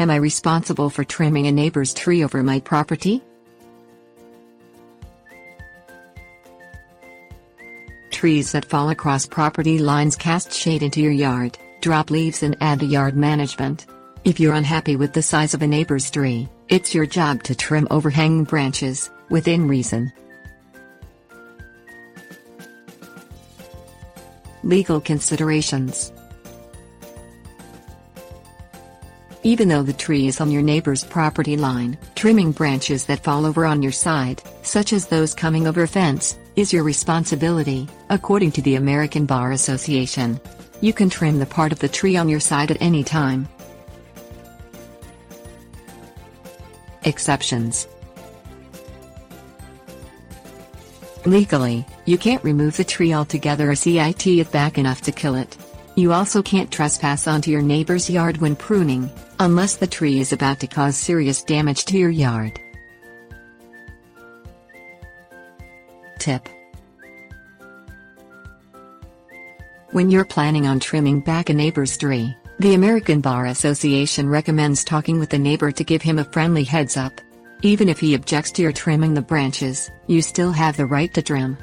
Am I responsible for trimming a neighbor's tree over my property? Trees that fall across property lines cast shade into your yard, drop leaves and add to yard management. If you're unhappy with the size of a neighbor's tree, it's your job to trim overhanging branches, within reason. Legal considerations. Even though the tree is on your neighbor's property line, trimming branches that fall over on your side, such as those coming over a fence, is your responsibility, according to the American Bar Association. You can trim the part of the tree on your side at any time. Exceptions. Legally, you can't remove the tree altogether or sit it back enough to kill it. You also can't trespass onto your neighbor's yard when pruning, unless the tree is about to cause serious damage to your yard. Tip: when you're planning on trimming back a neighbor's tree, the American Bar Association recommends talking with the neighbor to give him a friendly heads up. Even if he objects to your trimming the branches, you still have the right to trim.